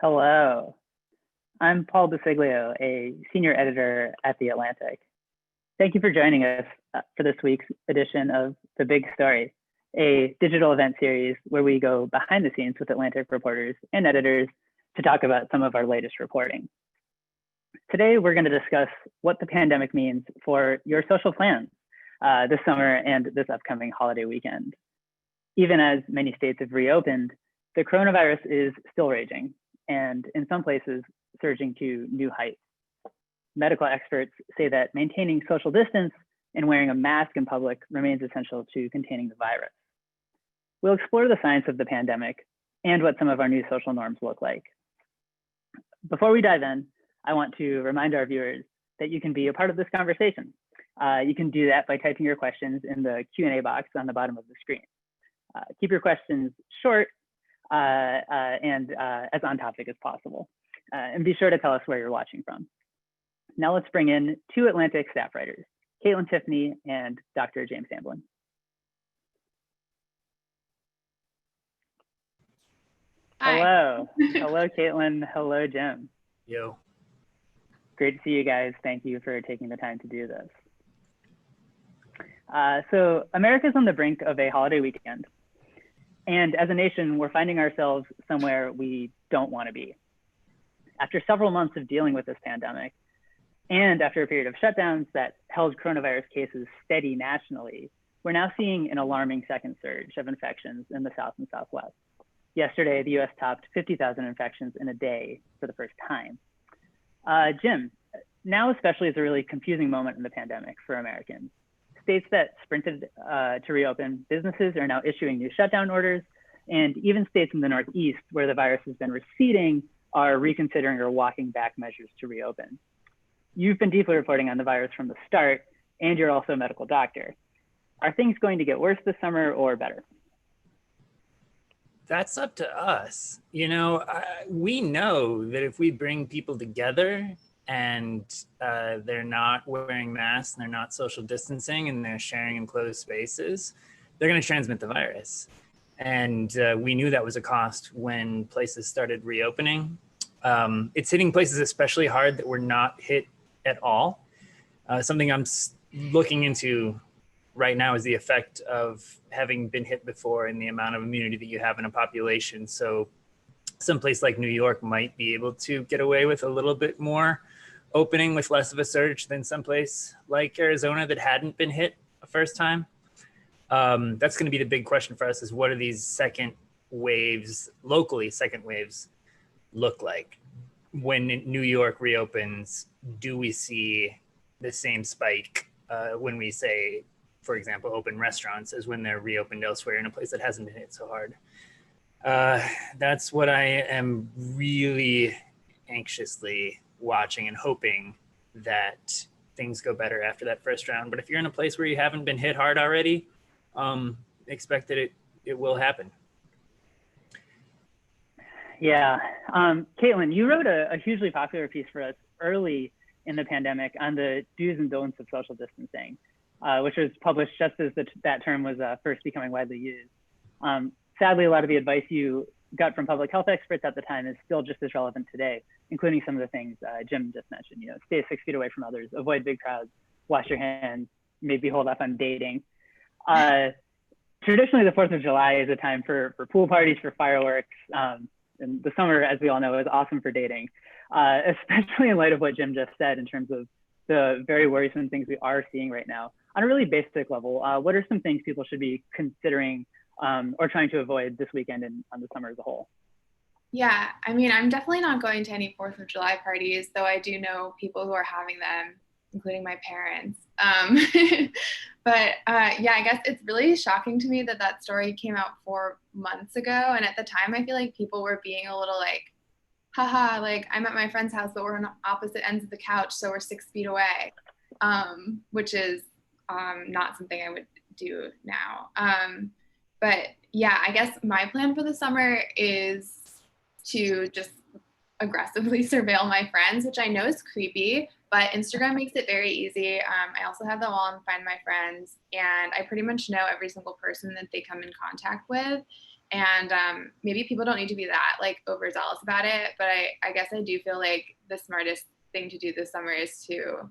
Hello, I'm Paul Bisceglio, a senior editor at The Atlantic. Thank you for joining us for this week's edition of The Big Story, a digital event series where we go behind the scenes with Atlantic reporters and editors to talk about some of our latest reporting. Today, we're going to discuss what the pandemic means for your social plans this summer and this upcoming holiday weekend. Even as many states have reopened, the coronavirus is still raging, and in some places, surging to new heights. Medical experts say that maintaining social distance and wearing a mask in public remains essential to containing the virus. We'll explore the science of the pandemic and what some of our new social norms look like. Before we dive in, I want to remind our viewers that you can be a part of this conversation. You can do that by typing your questions in the Q&A box on the bottom of the screen. Keep your questions short and as on topic as possible. And be sure to tell us where you're watching from. Now let's bring in two Atlantic staff writers, Kaitlin, Tiffany, and Dr. James Hamblin. Hi. Hello. Hello, Kaitlin. Hello, Jim. Yo. Great to see you guys. Thank you for taking the time to do this. So America's on the brink of a holiday weekend. And as a nation, we're finding ourselves somewhere we don't want to be. After several months of dealing with this pandemic, and after a period of shutdowns that held coronavirus cases steady nationally, we're now seeing an alarming second surge of infections in the South and Southwest. Yesterday, the US topped 50,000 infections in a day for the first time. Jim, now especially is a really confusing moment in the pandemic for Americans. States that sprinted to reopen businesses are now issuing new shutdown orders, and even states in the Northeast where the virus has been receding are reconsidering or walking back measures to reopen. You've been deeply reporting on the virus from the start, and you're also a medical doctor. Are things going to get worse this summer or better? That's up to us. You know, we know that if we bring people together and they're not wearing masks and they're not social distancing and they're sharing enclosed spaces, they're going to transmit the virus. And we knew that was a cost when places started reopening. It's hitting places especially hard that were not hit at all. Something I'm looking into right now is the effect of having been hit before and the amount of immunity that you have in a population. So someplace like New York might be able to get away with a little bit more opening with less of a surge than someplace like Arizona that hadn't been hit a first time. That's going to be the big question for us, is what are these second waves, locally second waves, look like? When New York reopens, do we see the same spike when we say, for example, open restaurants as when they're reopened elsewhere in a place that hasn't been hit so hard? That's what I am really anxiously watching and hoping that things go better after that first round. But if you're in a place where you haven't been hit hard already, expect that it will happen. Yeah. Kaitlin, you wrote a hugely popular piece for us early in the pandemic on the do's and don'ts of social distancing, which was published just as that term was first becoming widely used. Sadly, a lot of the advice you got from public health experts at the time is still just as relevant today, including some of the things Jim just mentioned. You know, stay 6 feet away from others, avoid big crowds, wash your hands, maybe hold off on dating. Traditionally, the 4th of July is a time for pool parties, for fireworks. And the summer, as we all know, is awesome for dating, especially in light of what Jim just said in terms of the very worrisome things we are seeing right now. On a really basic level, what are some things people should be considering or trying to avoid this weekend and on the summer as a whole? Yeah, I mean, I'm definitely not going to any 4th of July parties, though I do know people who are having them, including my parents. But yeah, I guess it's really shocking to me that that story came out 4 months ago. And at the time, I feel like people were being a little like, haha, like I'm at my friend's house, but we're on opposite ends of the couch, so we're 6 feet away, which is not something I would do now. But yeah, I guess my plan for the summer is to just aggressively surveil my friends, which I know is creepy, but Instagram makes it very easy. I also have them all on Find My Friends, and I pretty much know every single person that they come in contact with. And maybe people don't need to be that like overzealous about it, but I guess I do feel like the smartest thing to do this summer is to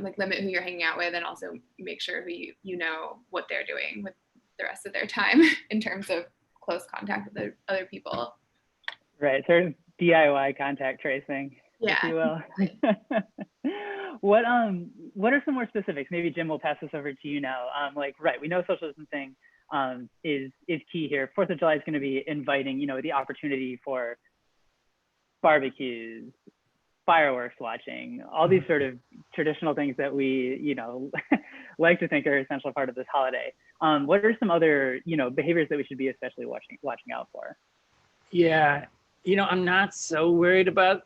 like limit who you're hanging out with, and also make sure who you know what they're doing with the rest of their time in terms of close contact with other people. Right, sort of DIY contact tracing, yeah, if you will. What are some more specifics? Maybe Jim, will pass this over to you now. Like, right, we know social distancing is key here. 4th of July is going to be inviting, you know, the opportunity for barbecues, fireworks watching, all these sort of traditional things that we, you know, like to think are an essential part of this holiday. What are some other, you know, behaviors that we should be especially watching out for? Yeah, you know, I'm not so worried about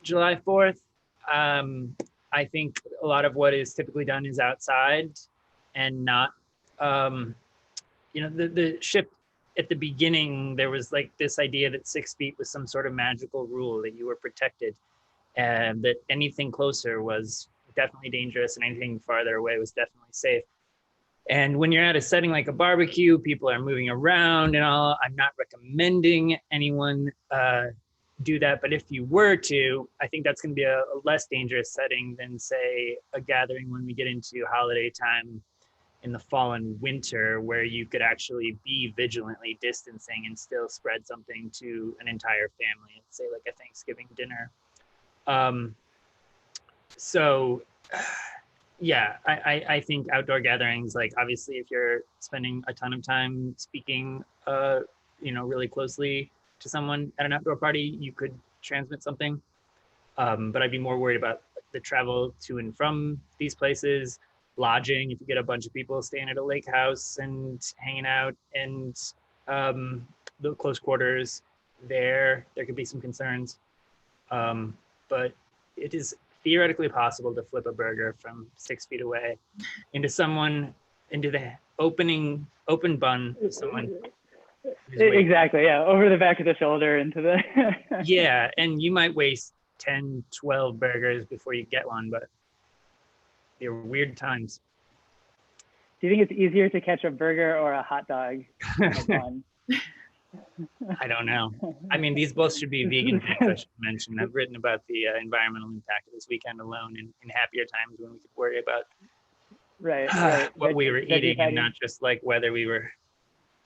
July 4th. I think a lot of what is typically done is outside and not, you know, the shift at the beginning, there was like this idea that 6 feet was some sort of magical rule, that you were protected, and that anything closer was definitely dangerous and anything farther away was definitely safe. And when you're at a setting like a barbecue, people are moving around and all. I'm not recommending anyone do that, but if you were to, I think that's going to be a less dangerous setting than, say, a gathering when we get into holiday time in the fall and winter, where you could actually be vigilantly distancing and still spread something to an entire family, say like a Thanksgiving dinner. So yeah, I think outdoor gatherings, like obviously if you're spending a ton of time speaking, you know, really closely to someone at an outdoor party, you could transmit something. But I'd be more worried about the travel to and from these places, lodging, if you get a bunch of people staying at a lake house and hanging out, and the close quarters there could be some concerns. But it is theoretically possible to flip a burger from 6 feet away into the open bun of someone. Exactly, yeah, over the back of the shoulder into the yeah, and you might waste 10, 12 burgers before you get one, but they're weird times. Do you think it's easier to catch a burger or a hot dog in a bun? I don't know. I mean, these both should be vegan things, I should mention. I've written about the environmental impact of this weekend alone in happier times when we could worry about what we were eating and not just like whether we were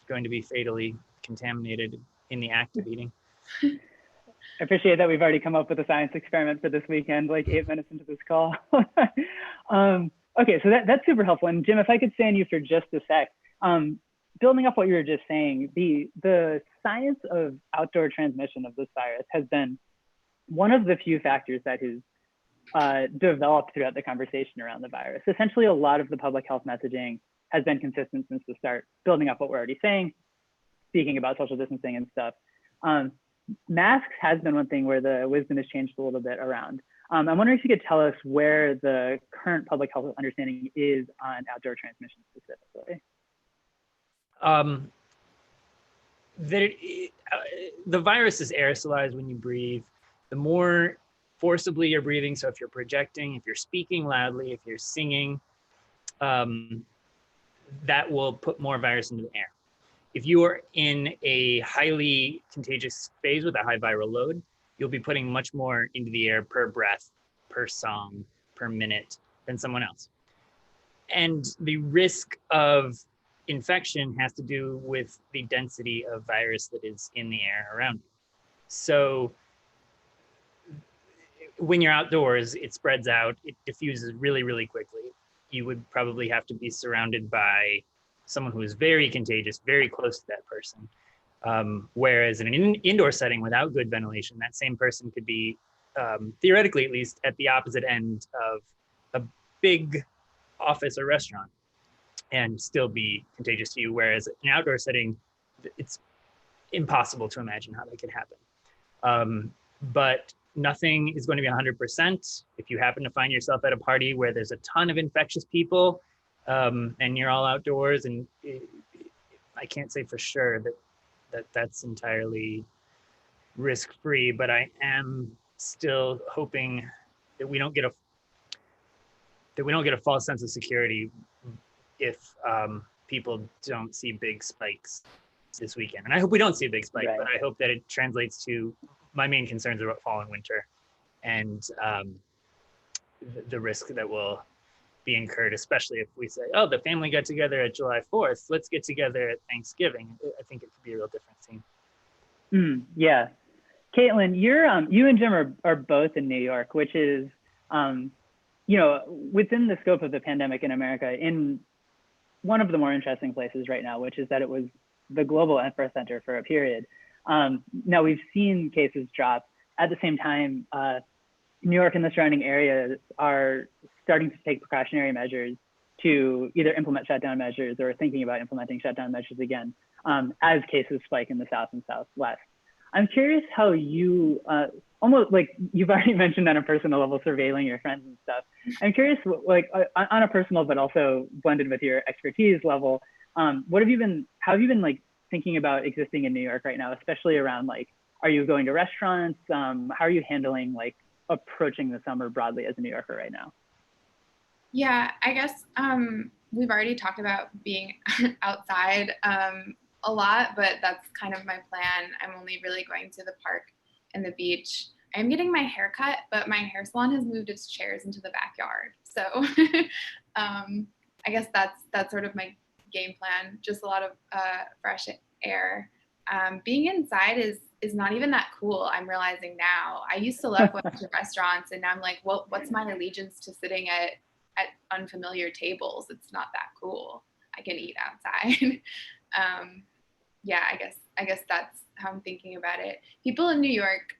going to be fatally contaminated in the act of eating. I appreciate that we've already come up with a science experiment for this weekend, like 8 minutes into this call. Okay, so that's super helpful. And Jim, if I could stay on you for just a sec, building up what you were just saying, the science of outdoor transmission of this virus has been one of the few factors that has developed throughout the conversation around the virus. Essentially, a lot of the public health messaging has been consistent since the start, building up what we're already saying, speaking about social distancing and stuff. Masks has been one thing where the wisdom has changed a little bit around. I'm wondering if you could tell us where the current public health understanding is on outdoor transmission specifically. The virus is aerosolized when you breathe. The more forcibly you're breathing, so if you're projecting, if you're speaking loudly, if you're singing, that will put more virus into the air. If you are in a highly contagious phase with a high viral load, you'll be putting much more into the air per breath, per song, per minute than someone else. And the risk of infection has to do with the density of virus that is in the air around you. So when you're outdoors, it spreads out, it diffuses really, really quickly. You would probably have to be surrounded by someone who is very contagious, very close to that person. Whereas in an indoor setting without good ventilation, that same person could be, theoretically at least, at the opposite end of a big office or restaurant and still be contagious to you. Whereas in an outdoor setting, it's impossible to imagine how that could happen. But nothing is going to be 100%. If you happen to find yourself at a party where there's a ton of infectious people and you're all outdoors, and I can't say for sure that's entirely risk-free, but I am still hoping that we don't get a false sense of security if people don't see big spikes this weekend. And I hope we don't see a big spike, Right. but I hope that it translates to my main concerns about fall and winter, and the risk that will be incurred, especially if we say, oh, the family got together at July 4th, let's get together at Thanksgiving. I think it could be a real different scene. Yeah. Kaitlin, you and Jim are both in New York, which is, within the scope of the pandemic in America, in one of the more interesting places right now, which is that it was the global epicenter for a period. Now we've seen cases drop. At the same time, New York and the surrounding areas are starting to take precautionary measures to either implement shutdown measures or thinking about implementing shutdown measures again, as cases spike in the South and Southwest. I'm curious how you, almost like you've already mentioned on a personal level, surveilling your friends and stuff. I'm curious, like on a personal, but also blended with your expertise level, how have you been like thinking about existing in New York right now, especially around like, are you going to restaurants? How are you handling like approaching the summer broadly as a New Yorker right now? Yeah, I guess we've already talked about being outside a lot, but that's kind of my plan. I'm only really going to the park and the beach. I'm getting my hair cut, but my hair salon has moved its chairs into the backyard. So I guess that's sort of my game plan. Just a lot of fresh air. Being inside is not even that cool. I'm realizing now. I used to love going to restaurants, and now I'm like, well, what's my allegiance to sitting at unfamiliar tables? It's not that cool. I can eat outside. Yeah, I guess that's how I'm thinking about it. People in New York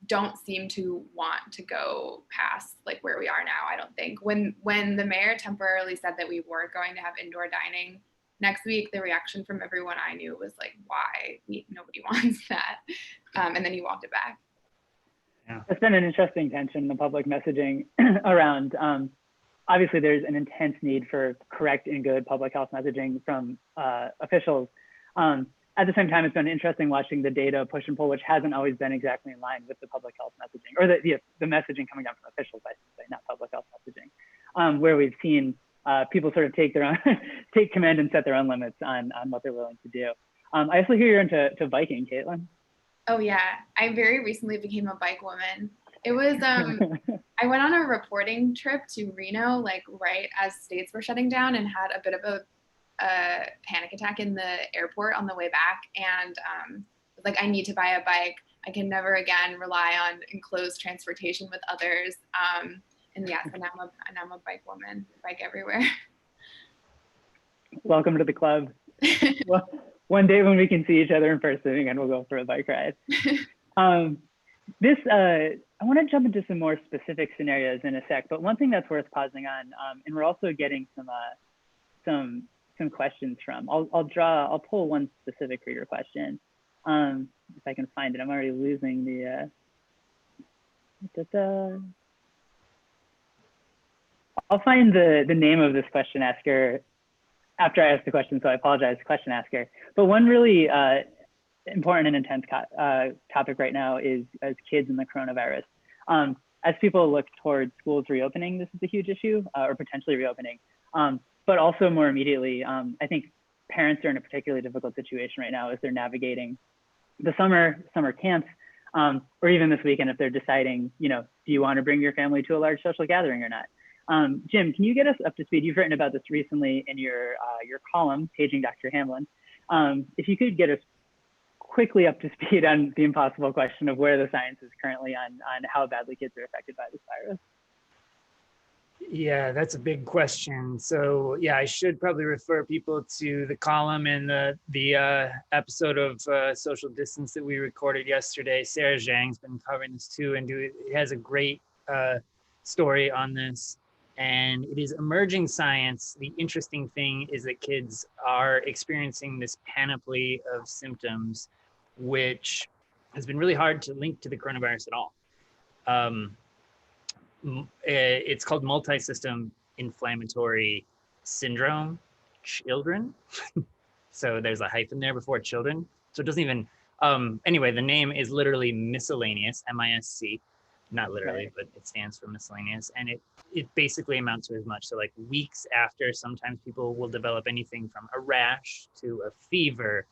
don't seem to want to go past like where we are now. I don't think. When the mayor temporarily said that we were going to have indoor dining next week, the reaction from everyone I knew was like, why? Nobody wants that. And then he walked it back. Yeah. It's been an interesting tension in the public messaging around, obviously there's an intense need for correct and good public health messaging from officials. At the same time, it's been interesting watching the data push and pull, which hasn't always been exactly in line with the public health messaging, or the messaging coming down from officials, I should say, not public health messaging, where we've seen people sort of take command and set their own limits on what they're willing to do. I also hear you're into biking, Kaitlin. Oh yeah, I very recently became a bike woman. It was, I went on a reporting trip to Reno, like right as states were shutting down, and had a bit of a panic attack in the airport on the way back. And like, I need to buy a bike. I can never again rely on enclosed transportation with others. And yes, and I'm a bike woman, bike everywhere. Welcome to the club. Well, one day when we can see each other in person again, we'll go for a bike ride. I want to jump into some more specific scenarios in a sec, but one thing that's worth pausing on, and we're also getting some questions from. I'll pull one specific reader question, if I can find it. I'm already losing the. I'll find the name of this question asker after I ask the question, so I apologize, question asker. But one really important and intense topic right now is as kids and the coronavirus. As people look towards schools reopening, this is a huge issue, or potentially reopening. But also more immediately, I think parents are in a particularly difficult situation right now as they're navigating the summer camps, or even this weekend if they're deciding, do you want to bring your family to a large social gathering or not? Jim, can you get us up to speed? You've written about this recently in your column, Paging Dr. Hamblin. If you could get us quickly up to speed on the impossible question of where the science is currently on how badly kids are affected by this virus. Yeah, that's a big question. So yeah, I should probably refer people to the column and the episode of Social Distance that we recorded yesterday. Sarah Zhang's been covering this too, and has a great story on this. And it is emerging science. The interesting thing is that kids are experiencing this panoply of symptoms, which has been really hard to link to the coronavirus at all. It's called multisystem inflammatory syndrome, children. So there's a hyphen there before children. So it doesn't even, anyway, the name is literally miscellaneous, MISC. not literally, Right. but it stands for miscellaneous. And it basically amounts to as much. So like weeks after, sometimes people will develop anything from a rash to a fever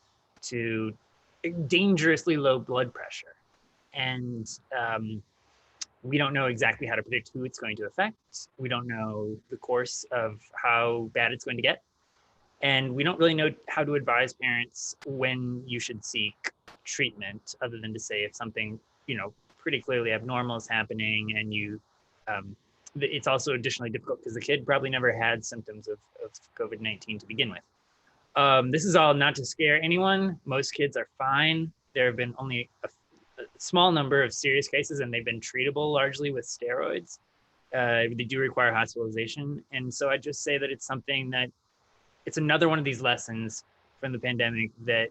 to dangerously low blood pressure. And we don't know exactly how to predict who it's going to affect. We don't know the course of how bad it's going to get. And we don't really know how to advise parents when you should seek treatment, other than to say if something, pretty clearly abnormal is happening, and it's also additionally difficult because the kid probably never had symptoms of COVID-19 to begin with. This is all not to scare anyone. Most kids are fine. There have been only a small number of serious cases, and they've been treatable largely with steroids. They do require hospitalization. And so I just say that it's something that it's another one of these lessons from the pandemic that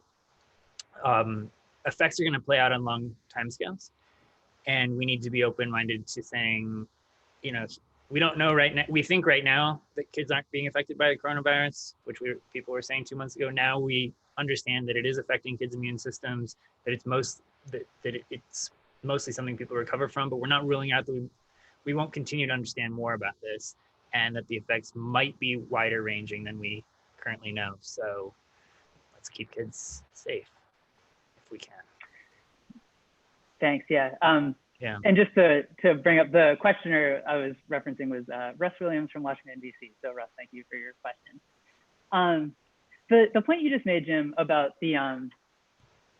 effects are going to play out on long timescales. And we need to be open-minded to saying, we don't know right now. We think right now that kids aren't being affected by the coronavirus, which people were saying 2 months ago. Now we understand that it is affecting kids' immune systems, that it's mostly something people recover from, but we're not ruling out that we won't continue to understand more about this, and that the effects might be wider ranging than we currently know. So let's keep kids safe if we can. Thanks. Yeah. Yeah. And just to bring up, the questioner I was referencing was Russ Williams from Washington, D.C. So Russ, thank you for your question. The point you just made, Jim, about the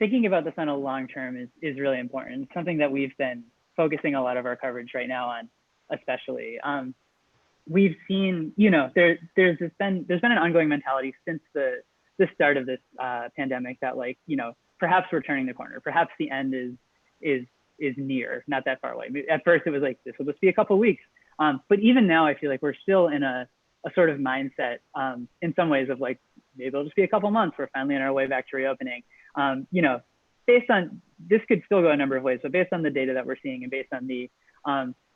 thinking about this on a long term is really important. It's something that we've been focusing a lot of our coverage right now on, especially. We've seen, there's been an ongoing mentality since the start of this pandemic that, like, perhaps we're turning the corner. Perhaps the end is near, not that far away. At first it was like, this will just be a couple of weeks. But even now I feel like we're still in a sort of mindset in some ways of like, maybe it'll just be a couple months. We're finally on our way back to reopening. Based on, this could still go a number of ways, but based on the data that we're seeing and based on the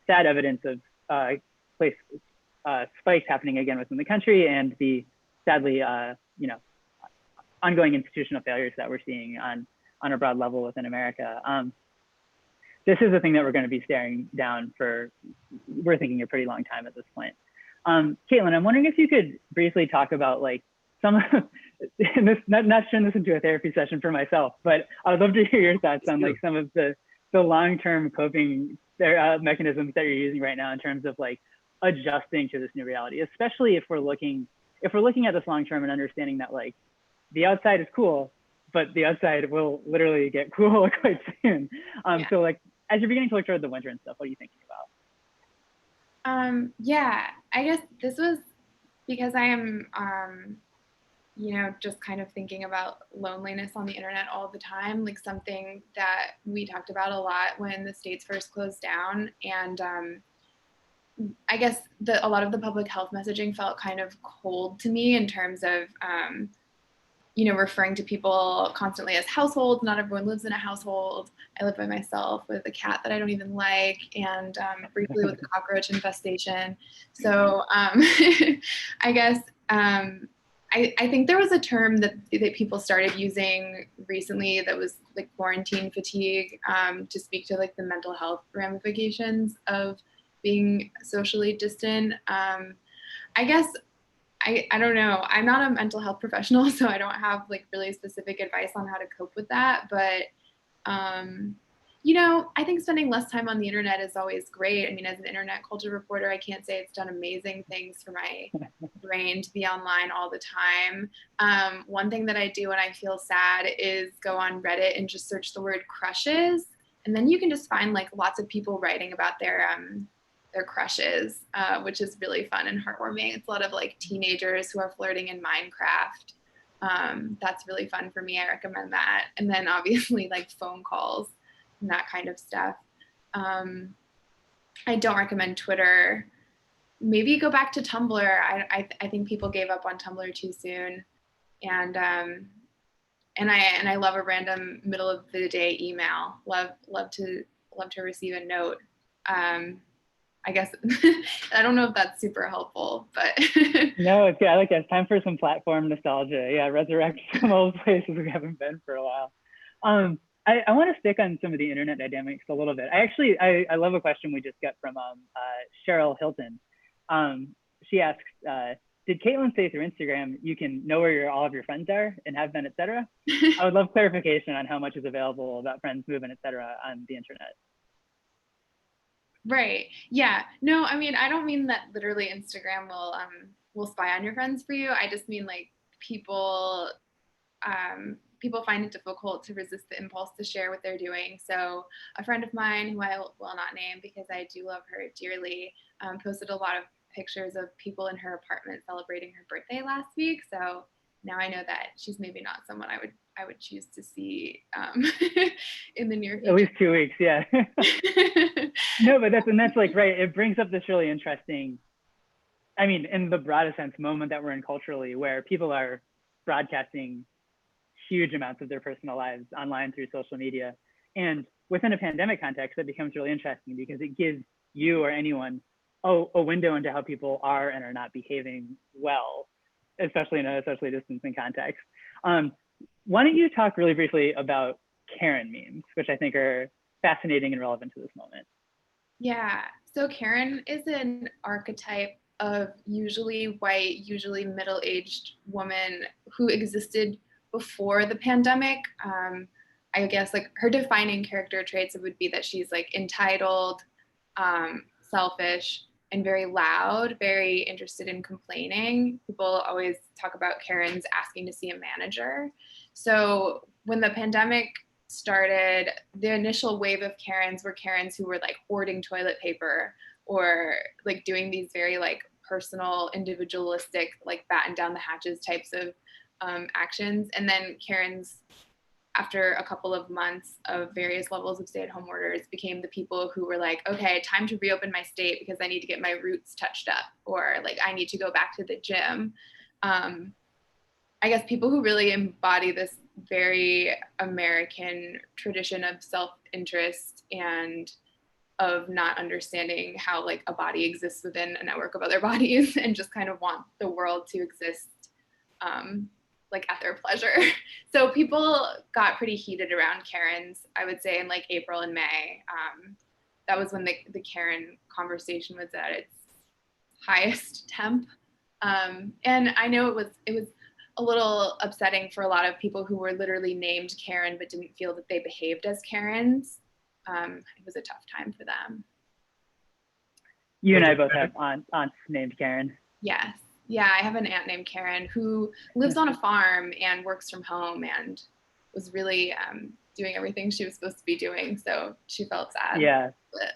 sad evidence of spikes happening again within the country and the sadly, ongoing institutional failures that we're seeing on a broad level within America. This is a thing that we're going to be staring down for, we're thinking, a pretty long time at this point. Kaitlin, I'm wondering if you could briefly talk about like some of this, not turn this into a therapy session for myself, but I would love to hear your thoughts on like some of the long-term coping mechanisms that you're using right now in terms of like adjusting to this new reality, especially if we're looking at this long-term and understanding that like the outside is cool, but the outside will literally get cool quite soon. So like, as you're beginning to look toward the winter and stuff, what are you thinking about? Yeah, I guess this was because I am, just kind of thinking about loneliness on the internet all the time, like something that we talked about a lot when the states first closed down. And I guess a lot of the public health messaging felt kind of cold to me in terms of, referring to people constantly as households. Not everyone lives in a household. I live by myself with a cat that I don't even like, and briefly with the cockroach infestation. So I guess I think there was a term that people started using recently that was like quarantine fatigue, to speak to like the mental health ramifications of being socially distant. I guess I don't know. I'm not a mental health professional, so I don't have like really specific advice on how to cope with that. But, I think spending less time on the internet is always great. I mean, as an internet culture reporter, I can't say it's done amazing things for my brain to be online all the time. One thing that I do when I feel sad is go on Reddit and just search the word crushes. And then you can just find like lots of people writing about their crushes, which is really fun and heartwarming. It's a lot of like teenagers who are flirting in Minecraft. That's really fun for me. I recommend that. And then obviously like phone calls and that kind of stuff. I don't recommend Twitter. Maybe go back to Tumblr. I think people gave up on Tumblr too soon. And I love a random middle of the day email. Love to receive a note. I guess I don't know if that's super helpful, but No, it's good. I like it. It's time for some platform nostalgia. Yeah, resurrect some old places we haven't been for a while. I want to stick on some of the internet dynamics a little bit. I love a question we just got from Cheryl Hilton. She asks, did Kaitlin say through Instagram you can know where all of your friends are and have been, etc.? I would love clarification on how much is available about friends, movement, etc. on the internet. Right. Yeah. No, I mean, I don't mean that literally Instagram will spy on your friends for you. I just mean like people find it difficult to resist the impulse to share what they're doing. So a friend of mine, who I will not name because I do love her dearly, posted a lot of pictures of people in her apartment celebrating her birthday last week. So now I know that she's maybe not someone I would choose to see in the near future. At least 2 weeks, yeah. No, but that's like, right. It brings up this really interesting, I mean, in the broadest sense, moment that we're in culturally, where people are broadcasting huge amounts of their personal lives online through social media. And within a pandemic context, that becomes really interesting because it gives you or anyone a window into how people are and are not behaving well, especially in a socially distancing context. Why don't you talk really briefly about Karen memes, which I think are fascinating and relevant to this moment? Yeah, so Karen is an archetype of usually white, usually middle-aged woman who existed before the pandemic. I guess like her defining character traits would be that she's like entitled, selfish, and very loud, very interested in complaining. People always talk about Karens asking to see a manager. So when the pandemic started, the initial wave of Karens were Karens who were like hoarding toilet paper or like doing these very like personal, individualistic, like batten down the hatches types of actions. And then Karens, after a couple of months of various levels of stay-at-home orders, became the people who were like, okay, time to reopen my state because I need to get my roots touched up, or like I need to go back to the gym. I guess people who really embody this very American tradition of self-interest and of not understanding how like a body exists within a network of other bodies and just kind of want the world to exist like at their pleasure. So people got pretty heated around Karens, I would say in like April and May. That was when the Karen conversation was at its highest temp. And I know it was a little upsetting for a lot of people who were literally named Karen but didn't feel that they behaved as Karens. It was a tough time for them. You and I both have aunts named Karen. Yes. Yeah, I have an aunt named Karen who lives on a farm and works from home and was really doing everything she was supposed to be doing. So she felt sad. Yeah.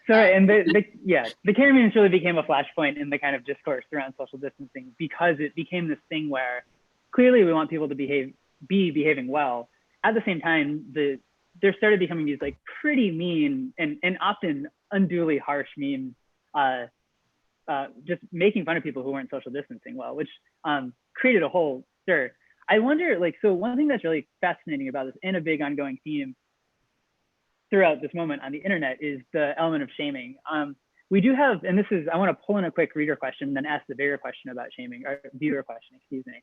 So and the Karen memes really became a flashpoint in the kind of discourse around social distancing because it became this thing where clearly we want people to be behaving well. At the same time, there started becoming these like pretty mean and often unduly harsh memes just making fun of people who weren't social distancing well, which created a whole stir. I wonder, like, so one thing that's really fascinating about this and a big ongoing theme throughout this moment on the internet is the element of shaming. We do have, and this is, I want to pull in a quick reader question, then ask the bigger question about shaming, or viewer question, excuse me.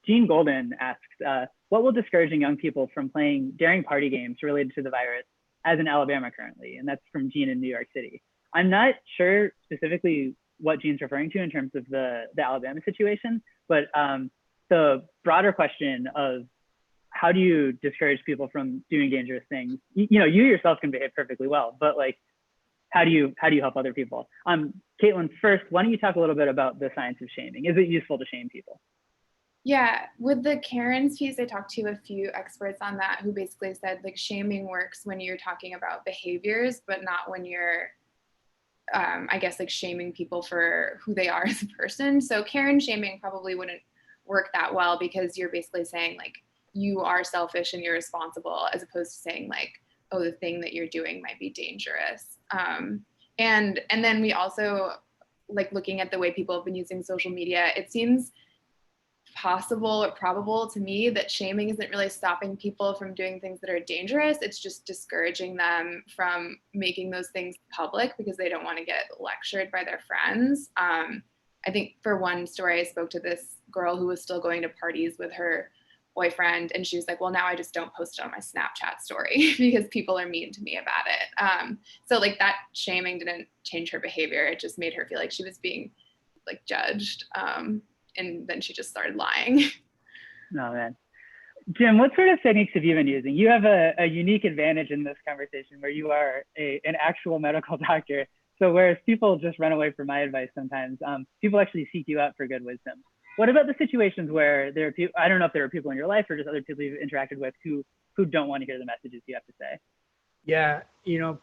Jean Golden asks, what will discouraging young people from playing daring party games related to the virus as in Alabama currently? And that's from Jean in New York City. I'm not sure specifically what Jean's referring to in terms of the Alabama situation, but the broader question of how do you discourage people from doing dangerous things? You know, you yourself can behave perfectly well, but like, how do you help other people? Kaitlin, first, why don't you talk a little bit about the science of shaming? Is it useful to shame people? Yeah, with the Karen's piece, I talked to a few experts on that who basically said like shaming works when you're talking about behaviors, but not when you're I guess like shaming people for who they are as a person. So Karen shaming probably wouldn't work that well because you're basically saying like you are selfish and irresponsible as opposed to saying like, oh, the thing that you're doing might be dangerous. And then we also like looking at the way people have been using social media, it seems possible or probable to me that shaming isn't really stopping people from doing things that are dangerous. It's just discouraging them from making those things public because they don't want to get lectured by their friends. I think for one story, I spoke to this girl who was still going to parties with her boyfriend, and she was like, well, now I just don't post it on my Snapchat story because people are mean to me about it. So like that shaming didn't change her behavior. It just made her feel like she was being like judged. And then she just started lying. Oh man. Jim, what sort of techniques have you been using? You have a unique advantage in this conversation where you are an actual medical doctor. So whereas people just run away from my advice sometimes, people actually seek you out for good wisdom. What about the situations where there are people, I don't know if there are people in your life or just other people you've interacted with who don't want to hear the messages you have to say? Yeah, you know,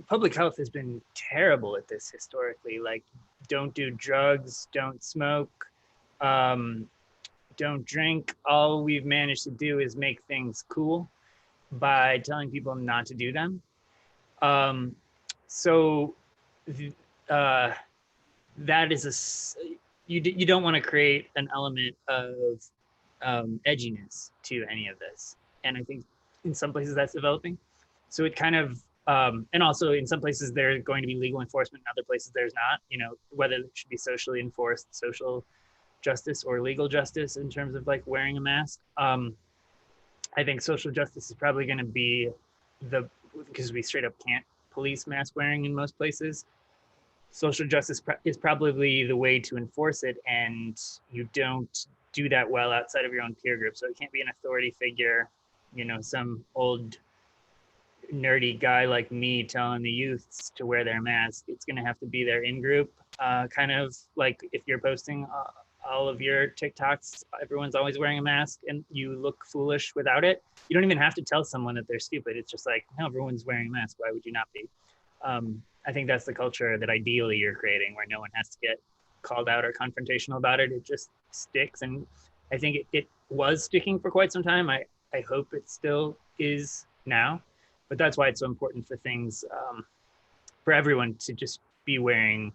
public health has been terrible at this historically. Like, don't do drugs, don't smoke, don't drink. All we've managed to do is make things cool by telling people not to do them. So that is you don't want to create an element of edginess to any of this. And I think in some places that's developing. So it kind of, and also in some places there's going to be legal enforcement, in other places there's not, you know, whether it should be socially enforced, social justice or legal justice in terms of like wearing a mask. I think social justice is probably going to be because we straight up can't police mask wearing in most places. Social justice is probably the way to enforce it, and you don't do that well outside of your own peer group. So it can't be an authority figure, you know, some old nerdy guy like me telling the youths to wear their mask. It's going to have to be their in-group, kind of like if you're posting all of your TikToks, everyone's always wearing a mask and you look foolish without it. You don't even have to tell someone that they're stupid. It's just like, no, everyone's wearing a mask. Why would you not be? I think that's the culture that ideally you're creating, where no one has to get called out or confrontational about it. It just sticks. And I think it was sticking for quite some time. I hope it still is now, but that's why it's so important for things, for everyone to just be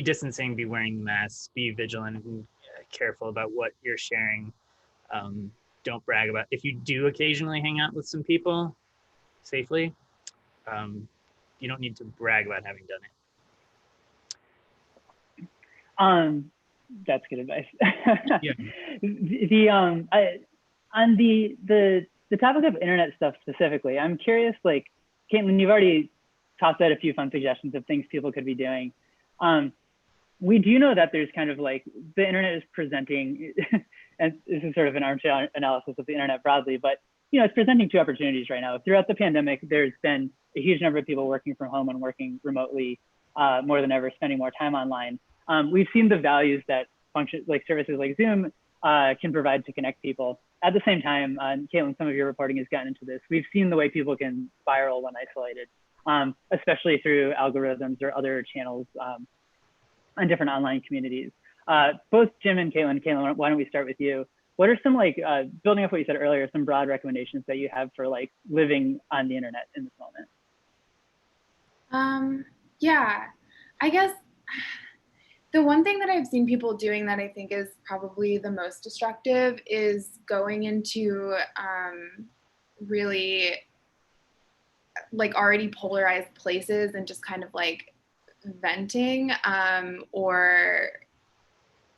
distancing, be wearing masks, be vigilant and careful about what you're sharing. Don't brag about, if you do occasionally hang out with some people safely, you don't need to brag about having done it. That's good advice. Yeah. On the topic of internet stuff specifically, I'm curious, like, Kaitlin, you've already tossed out a few fun suggestions of things people could be doing. We do know that there's kind of like, the internet is presenting, and this is sort of an armchair analysis of the internet broadly, but you know, it's presenting two opportunities right now. Throughout the pandemic, there's been a huge number of people working from home and working remotely more than ever, spending more time online. We've seen the values that function, like services like Zoom can provide to connect people. At the same time, Kaitlin, some of your reporting has gotten into this. We've seen the way people can spiral when isolated, especially through algorithms or other channels on different online communities. Both Jim and Kaitlin, why don't we start with you? What are some, like, building off what you said earlier, some broad recommendations that you have for like living on the internet in this moment? Yeah, I guess the one thing that I've seen people doing that I think is probably the most destructive is going into really like already polarized places and just kind of like venting or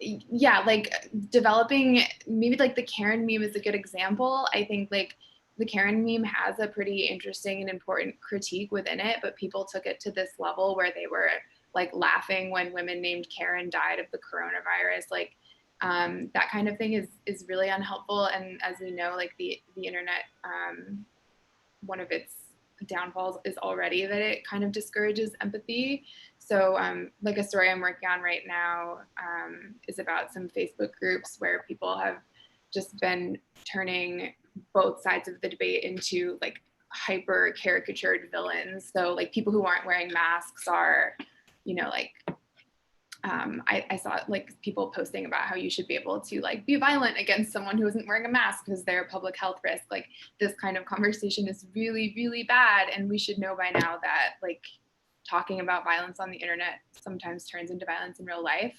yeah, like developing, maybe like the Karen meme is a good example. I think like the Karen meme has a pretty interesting and important critique within it, but people took it to this level where they were like laughing when women named Karen died of the coronavirus. Like that kind of thing is really unhelpful. And as we know, like the internet, one of its downfalls is already that it kind of discourages empathy. So like a story I'm working on right now is about some Facebook groups where people have just been turning both sides of the debate into like hyper caricatured villains. So like people who aren't wearing masks are, you know, like I saw like people posting about how you should be able to like be violent against someone who isn't wearing a mask because they're a public health risk. Like this kind of conversation is really, really bad. And we should know by now that like talking about violence on the internet sometimes turns into violence in real life.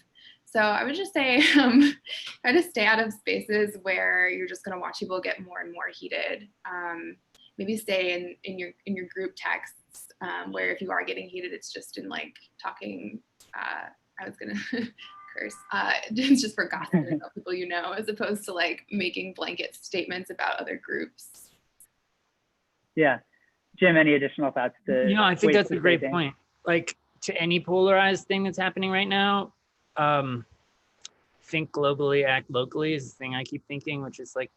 So I would just say try to stay out of spaces where you're just going to watch people get more and more heated. Maybe stay in your group texts where if you are getting heated, it's just in like talking. I was gonna curse. It's just for gossiping about people you know, as opposed to like making blanket statements about other groups. Yeah. Jim, any additional thoughts to I think that's a great things? point. Like, to any polarized thing that's happening right now, think globally, act locally is the thing I keep thinking, which is like,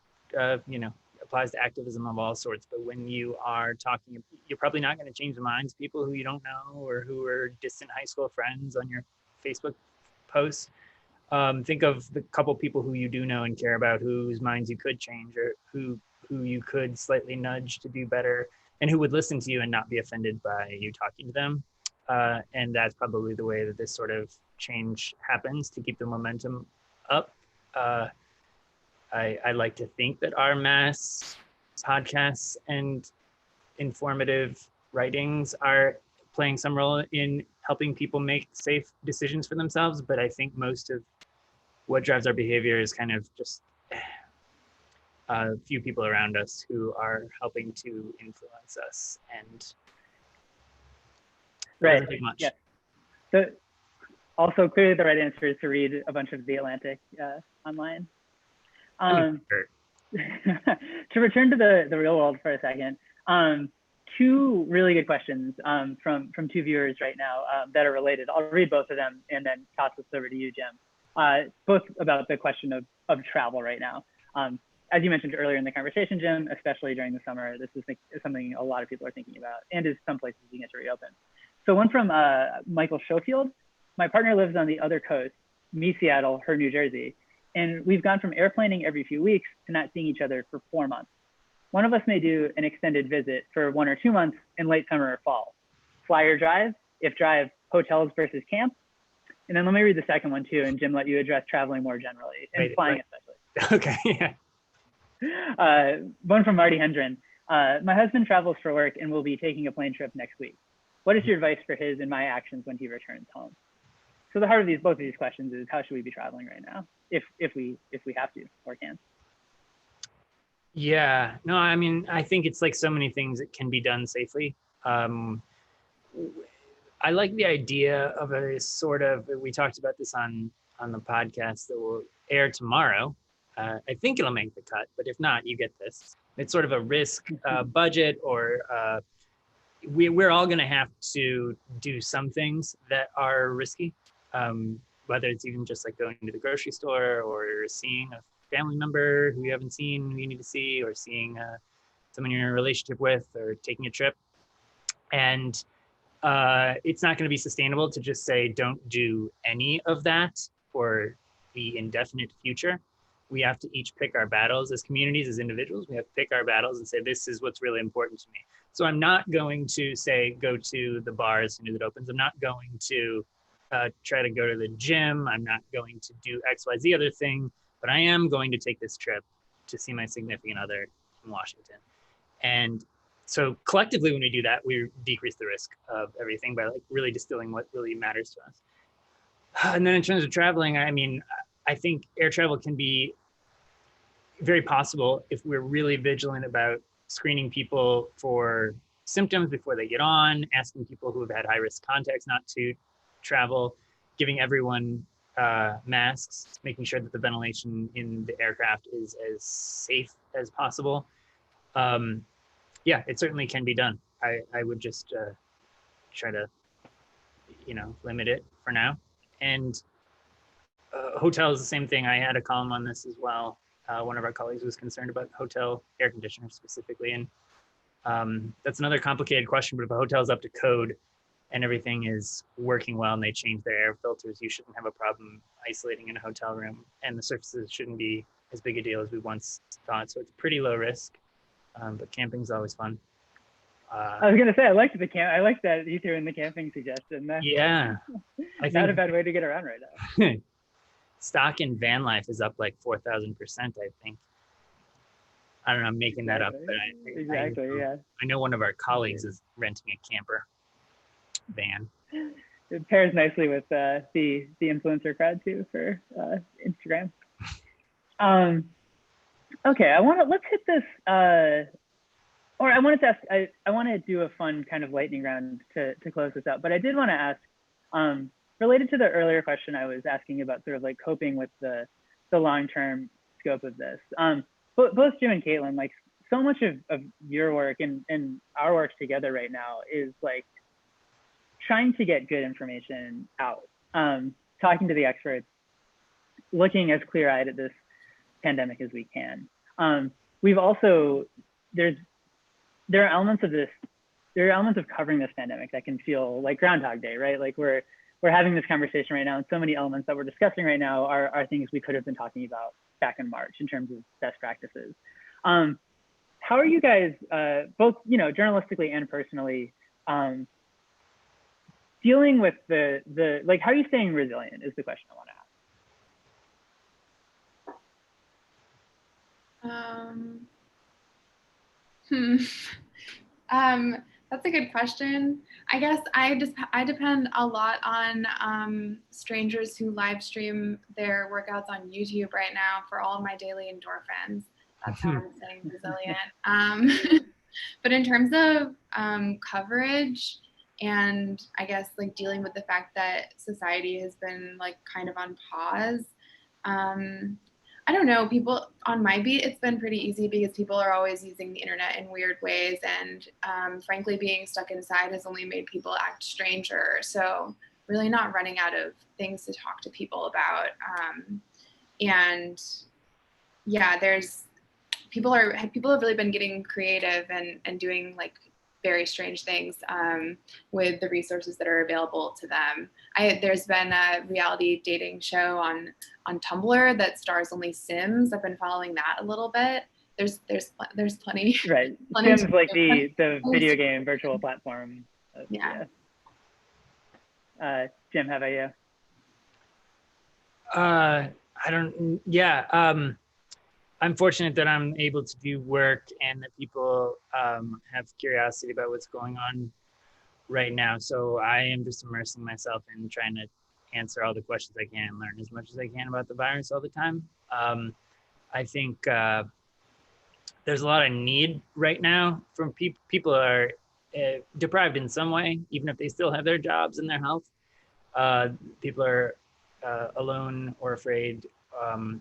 applies to activism of all sorts. But when you are talking, you're probably not going to change the minds of people who you don't know or who are distant high school friends on your Facebook posts. Think of the couple people who you do know and care about, whose minds you could change, or who you could slightly nudge to do better, and who would listen to you and not be offended by you talking to them. And that's probably the way that this sort of change happens, to keep the momentum up. I like to think that our mass podcasts and informative writings are playing some role in helping people make safe decisions for themselves. But I think most of what drives our behavior is kind of just a few people around us who are helping to influence us, and it doesn't take much. Yeah. So also, clearly the right answer is to read a bunch of The Atlantic online. To return to the real world for a second, two really good questions from two viewers right now that are related. I'll read both of them and then toss this over to you, Jim. Both about the question of travel right now. As you mentioned earlier in the conversation, Jim, especially during the summer, this is something a lot of people are thinking about, and is some places begin to reopen. So one from Michael Schofield. My partner lives on the other coast, me Seattle, her New Jersey, and we've gone from airplaning every few weeks to not seeing each other for 4 months. One of us may do an extended visit for 1 or 2 months in late summer or fall. Fly or drive? If drive, hotels versus camp? And then let me read the second one too, and Jim, let you address traveling more generally, and flying especially. Okay, yeah. One from Marty Hendren. My husband travels for work and will be taking a plane trip next week. What is your advice for his and my actions when he returns home? So the heart of both of these questions is, how should we be traveling right now, if we have to or can? Yeah, no, I mean, I think it's like so many things that can be done safely. I like the idea of a sort of, we talked about this on the podcast that will air tomorrow. I think it'll make the cut, but if not, you get this. It's sort of a risk budget, or we're all going to have to do some things that are risky, whether it's even just like going to the grocery store, or seeing a family member who you haven't seen, who you need to see, or seeing someone you're in a relationship with, or taking a trip. And it's not going to be sustainable to just say, don't do any of that for the indefinite future. We have to each pick our battles as communities, as individuals. We have to pick our battles and say, this is what's really important to me. So I'm not going to say, go to the bar as soon as it opens. I'm not going to try to go to the gym. I'm not going to do XYZ other thing, but I am going to take this trip to see my significant other in Washington. And so collectively, when we do that, we decrease the risk of everything by like really distilling what really matters to us. And then in terms of traveling, I mean, I think air travel can be very possible if we're really vigilant about screening people for symptoms before they get on, asking people who have had high-risk contacts not to travel, giving everyone masks, making sure that the ventilation in the aircraft is as safe as possible. Yeah, it certainly can be done. I would just try to, limit it for now. And hotels, the same thing. I had a column on this as well. One of our colleagues was concerned about hotel air conditioners specifically. And that's another complicated question, but if a hotel's up to code and everything is working well and they change their air filters, you shouldn't have a problem isolating in a hotel room. And the surfaces shouldn't be as big a deal as we once thought. So it's pretty low risk, but camping's always fun. I was gonna say, I liked that you threw in the camping suggestion. Yeah. I think not a bad way to get around right now. Stock in van life is up like 4,000%, I think. I don't know, I'm making that up, but I know one of our colleagues is renting a camper van. It pairs nicely with the influencer crowd too for Instagram. Okay, let's hit this. Or I wanted to ask. I want to do a fun kind of lightning round to close this out. But I did want to ask. related to the earlier question I was asking about sort of like coping with the long-term scope of this. Both Jim and Kaitlin, like so much of your work and our work together right now is like trying to get good information out, talking to the experts, looking as clear-eyed at this pandemic as we can. We've also, there are elements of this, there are elements of covering this pandemic that can feel like Groundhog Day, right? Like we're having this conversation right now, and so many elements that we're discussing right now are things we could have been talking about back in March in terms of best practices. How are you guys, both journalistically and personally, dealing with the like? How are you staying resilient? Is the question I want to ask. That's a good question. I guess I depend a lot on strangers who live stream their workouts on YouTube right now for all of my daily endorphins. That's how I'm staying resilient. But in terms of coverage and I guess like dealing with the fact that society has been like kind of on pause, I don't know, people on my beat, it's been pretty easy because people are always using the internet in weird ways. And frankly, being stuck inside has only made people act stranger. So really not running out of things to talk to people about. And yeah, people have really been getting creative and doing like very strange things with the resources that are available to them. There's been a reality dating show on Tumblr that stars only Sims. I've been following that a little bit. There's plenty. Right. Plenty Sims like the video game virtual platform. Yeah. Jim, how about you? I'm fortunate that I'm able to do work and that people have curiosity about what's going on right now. So I am just immersing myself in trying to answer all the questions I can and learn as much as I can about the virus all the time. I think there's a lot of need right now from people are deprived in some way, even if they still have their jobs and their health. People are alone or afraid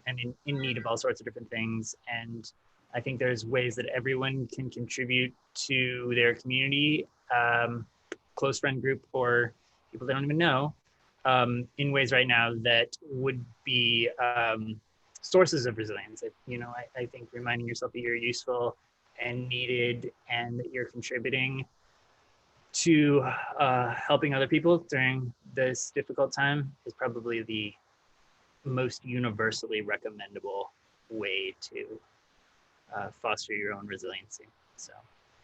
and in need of all sorts of different things. And I think there's ways that everyone can contribute to their community, close friend group, or people they don't even know, in ways right now that would be sources of resilience. I think reminding yourself that you're useful and needed and that you're contributing to helping other people during this difficult time is probably the most universally recommendable way to foster your own resiliency. So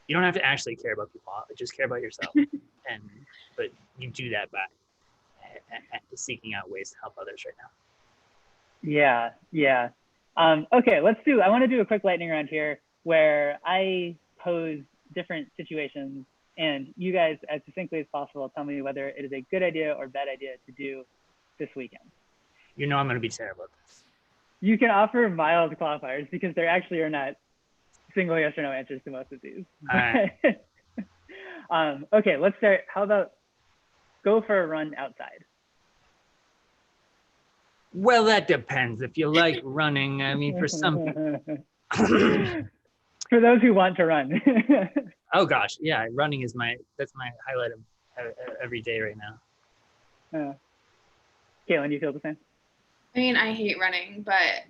you don't have to actually care about people, just care about yourself. But you do that by seeking out ways to help others right now. Yeah. Okay, I want to do a quick lightning round here where I pose different situations and you guys, as succinctly as possible, tell me whether it is a good idea or bad idea to do this weekend. I'm going to be terrible at this. You can offer mild qualifiers because there actually are not single yes or no answers to most of these. All right. Okay, let's start. How about go for a run outside? Well, that depends. If you like running, I mean, for some people. For those who want to run. Oh gosh, yeah, running is that's my highlight of every day right now. Kaitlin, do you feel the same? I mean, I hate running, but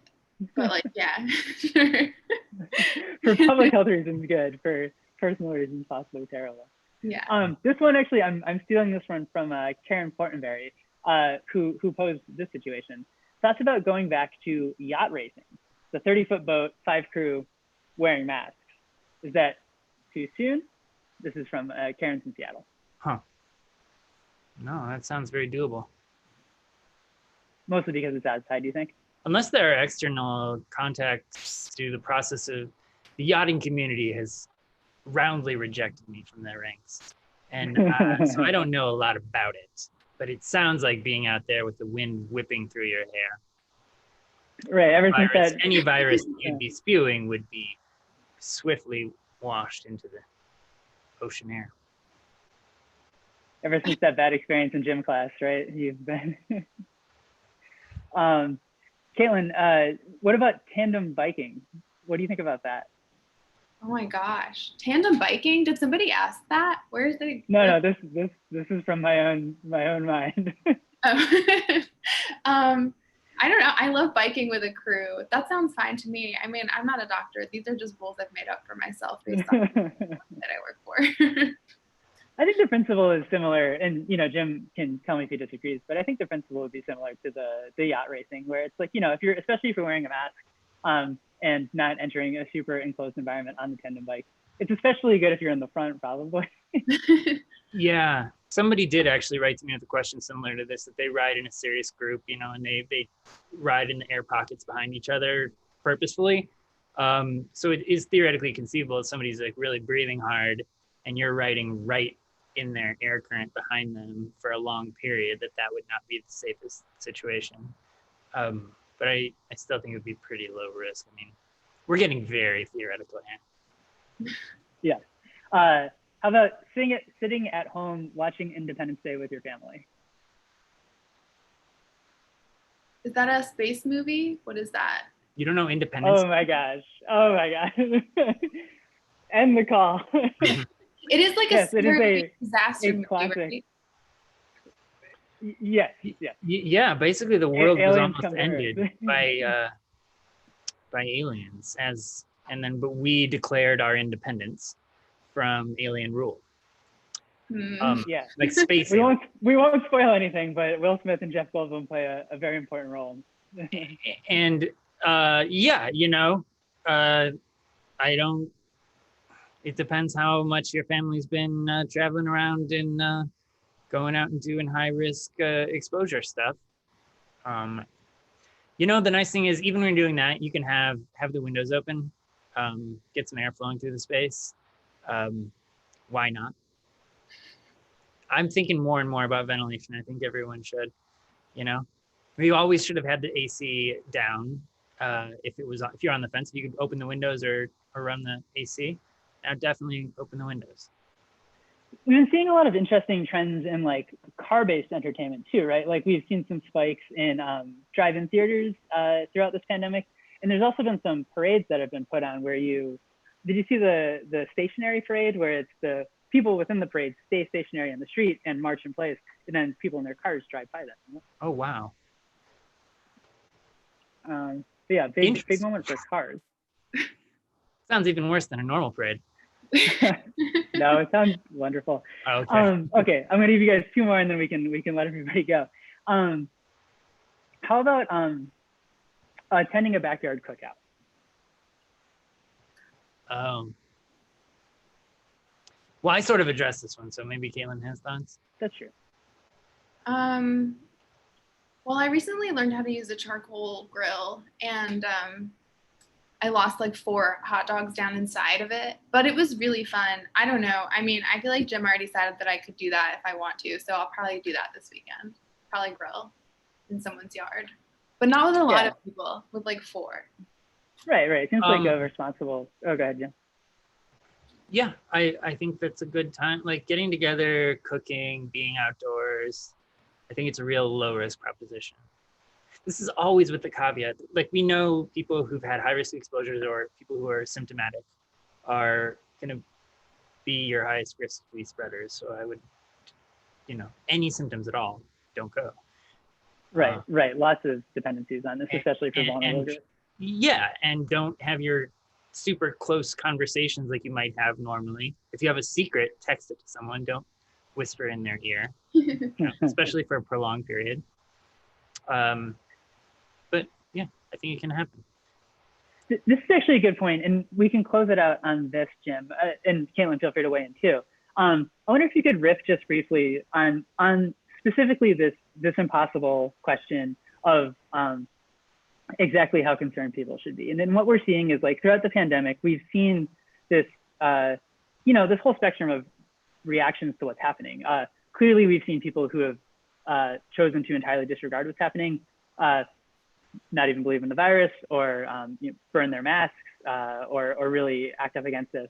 like, yeah, sure. For public health reasons, good. For personal reasons, possibly terrible. Yeah. This one actually, I'm stealing this one from Karen Fortenberry, who posed this situation. Thoughts about going back to yacht racing, the 30-foot boat, 5 crew, wearing masks. Is that too soon? This is from Karen's in Seattle. Huh. No, that sounds very doable. Mostly because it's outside, do you think? Unless there are external contacts to the process of the yachting community has roundly rejected me from their ranks. And so I don't know a lot about it, but it sounds like being out there with the wind whipping through your hair. Right, ever since that. Any virus that you'd be spewing would be swiftly washed into the ocean air. ever since that bad experience in gym class, right? You've been. Kaitlin, what about tandem biking? What do you think about that? Oh my gosh, tandem biking? Did somebody ask that? Where's the? No, this is from my own mind. Oh. I don't know. I love biking with a crew. That sounds fine to me. I mean, I'm not a doctor. These are just rules I've made up for myself based on that I work for. I think the principle is similar, and Jim can tell me if he disagrees, but I think the principle would be similar to the yacht racing, where it's like, especially if you're wearing a mask and not entering a super enclosed environment on the tandem bike, it's especially good if you're in the front, probably. Yeah, somebody did actually write to me with a question similar to this, that they ride in a serious group, and they ride in the air pockets behind each other purposefully. So it is theoretically conceivable if somebody's like really breathing hard and you're riding right in their air current behind them for a long period, that would not be the safest situation. But I still think it would be pretty low risk. I mean, we're getting very theoretical here. Yeah. How about sitting at home watching Independence Day with your family? Is that a space movie? What is that? You don't know Independence? Oh my gosh. End the call. It is like a disaster movie, right? Yes. Yeah, basically the world was almost ended by aliens, but we declared our independence from alien rule. Yeah, like space. we won't spoil anything, but Will Smith and Jeff Goldblum play a very important role. And I don't. It depends how much your family's been traveling around and going out and doing high risk exposure stuff. The nice thing is, even when you're doing that, you can have the windows open, get some air flowing through the space. Why not? I'm thinking more and more about ventilation. I think everyone should. We always should have had the AC down. If you're on the fence, if you could open the windows or run the AC, I'd definitely open the windows. We've been seeing a lot of interesting trends in like car-based entertainment too, right? Like we've seen some spikes in drive-in theaters throughout this pandemic, and there's also been some parades that have been put on where did you see the stationary parade where it's the people within the parade stay stationary on the street and march in place, and then people in their cars drive by them. Oh wow! Yeah, big moment for cars. Sounds even worse than a normal parade. No, it sounds wonderful. Okay. Okay, I'm gonna give you guys two more, and then we can let everybody go. How about attending a backyard cookout? Well, I sort of addressed this one, so maybe Kaitlin has thoughts. That's true. Well, I recently learned how to use a charcoal grill, and I lost like 4 hot dogs down inside of it, but it was really fun. I don't know. I mean, I feel like Jim already said that I could do that if I want to, so I'll probably do that this weekend. Probably grill in someone's yard, but not with a lot of people, with like 4. Right. Seems like a responsible. Oh, go ahead, Jim. Yeah, I think that's a good time. Like getting together, cooking, being outdoors. I think it's a real low risk proposition. This is always with the caveat, like we know people who've had high risk exposures or people who are symptomatic are going to be your highest risk spreaders. So I would, any symptoms at all, don't go. Right. Lots of dependencies on this, especially for vulnerable groups. Yeah, and don't have your super close conversations like you might have normally. If you have a secret, text it to someone. Don't whisper in their ear, especially for a prolonged period. But yeah, I think it can happen. This is actually a good point, and we can close it out on this, Jim. And Kaitlin, feel free to weigh in too. I wonder if you could riff just briefly on specifically this impossible question of exactly how concerned people should be. And then what we're seeing is like throughout the pandemic, we've seen this, this whole spectrum of reactions to what's happening. Clearly, we've seen people who have chosen to entirely disregard what's happening, not even believe in the virus, or burn their masks, or really act up against this.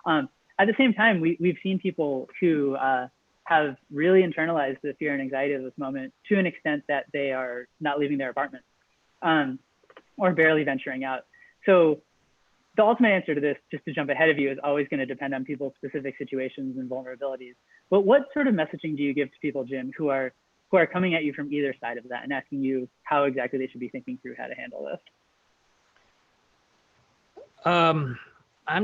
At the same time, we've seen people who have really internalized the fear and anxiety of this moment to an extent that they are not leaving their apartment or barely venturing out. So the ultimate answer to this, just to jump ahead of you, is always going to depend on people's specific situations and vulnerabilities. But what sort of messaging do you give to people, Jim, who are coming at you from either side of that and asking you how exactly they should be thinking through how to handle this? I'm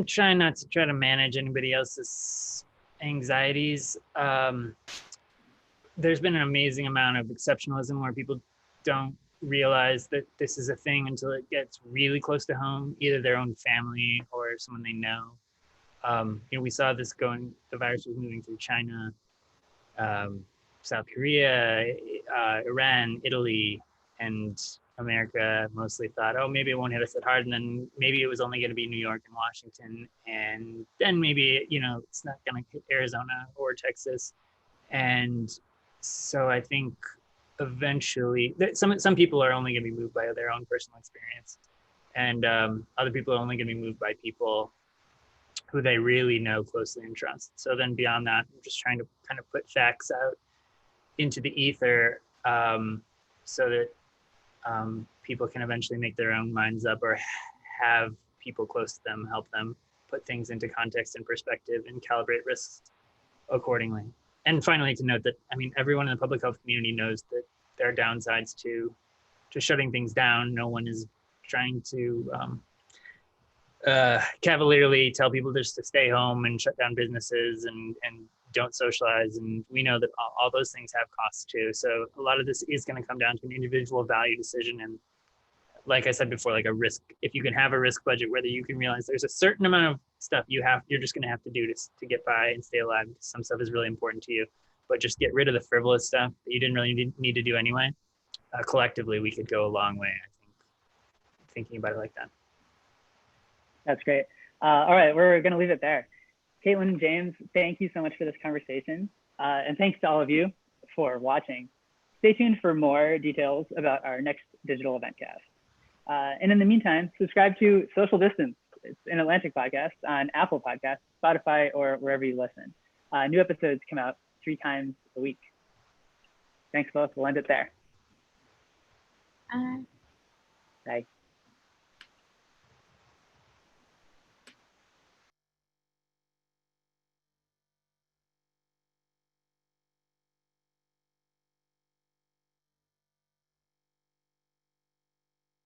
trying not to try to manage anybody else's anxieties. There's been an amazing amount of exceptionalism where people don't realize that this is a thing until it gets really close to home, either their own family or someone they know. We saw this the virus was moving through China, South Korea, Iran, Italy, and America mostly thought, oh, maybe it won't hit us that hard. And then maybe it was only going to be New York and Washington. And then maybe, it's not going to hit Arizona or Texas. And so I think eventually, some people are only going to be moved by their own personal experience. And other people are only going to be moved by people who they really know closely and trust. So then beyond that, I'm just trying to kind of put facts out into the ether so that people can eventually make their own minds up or have people close to them help them put things into context and perspective and calibrate risks accordingly. And finally, to note that, everyone in the public health community knows that there are downsides to shutting things down. No one is trying to cavalierly tell people just to stay home and shut down businesses and don't socialize. And we know that all those things have costs too. So a lot of this is going to come down to an individual value decision. And like I said before, like a risk, if you can have a risk budget, whether you can realize there's a certain amount of stuff you're just going to have to do to get by and stay alive. Some stuff is really important to you, but just get rid of the frivolous stuff that you didn't really need to do anyway. Collectively, we could go a long way, I think, thinking about it like that. That's great. All right, we're going to leave it there. Kaitlin and James, thank you so much for this conversation. And thanks to all of you for watching. Stay tuned for more details about our next digital event cast. And in the meantime, subscribe to Social Distance. It's an Atlantic podcast on Apple Podcasts, Spotify, or wherever you listen. New episodes come out 3 times a week. Thanks both. We'll end it there. Bye. Bye.